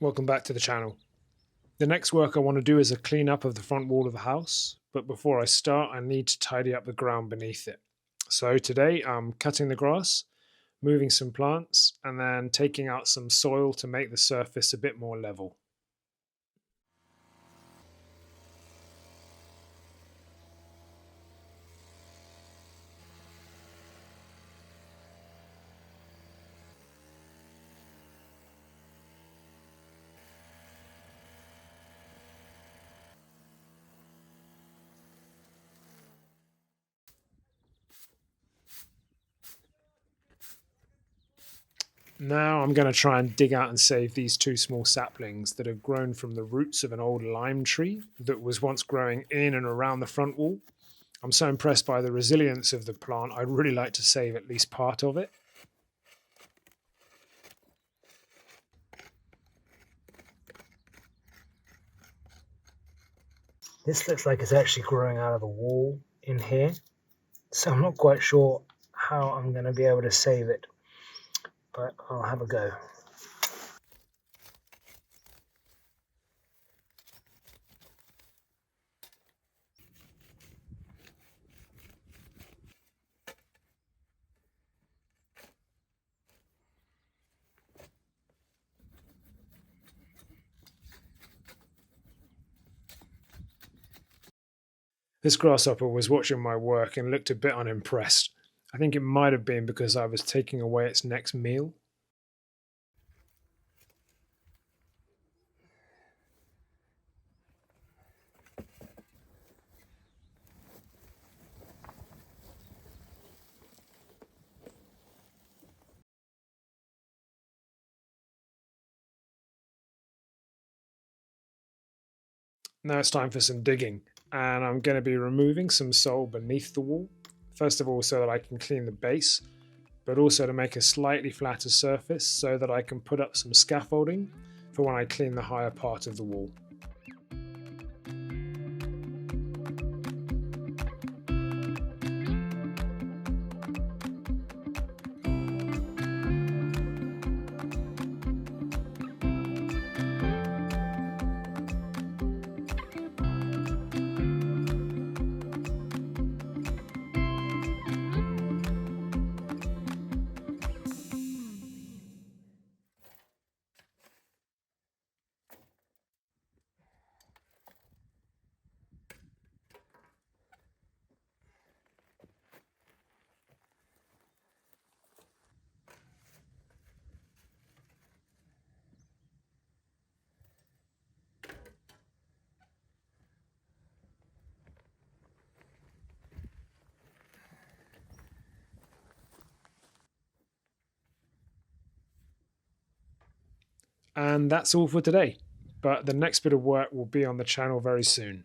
Welcome back to the channel. The next work I want to do is a clean up of the front wall of the house, but before I start I need to tidy up the ground beneath it. So today I'm cutting the grass, moving some plants, and then taking out some soil to make the surface a bit more level. Now I'm going to try and dig out and save these two small saplings that have grown from the roots of an old lime tree that was once growing in and around the front wall. I'm so impressed by the resilience of the plant, I'd really like to save at least part of it. This looks like it's actually growing out of the wall in here, so I'm not quite sure how I'm going to be able to save it, but I'll have a go. This grasshopper was watching my work and looked a bit unimpressed. I think it might have been because I was taking away its next meal. Now it's time for some digging, and I'm going to be removing some soil beneath the wall. First of all, so that I can clean the base, but also to make a slightly flatter surface so that I can put up some scaffolding for when I clean the higher part of the wall. And that's all for today, but the next bit of work will be on the channel very soon.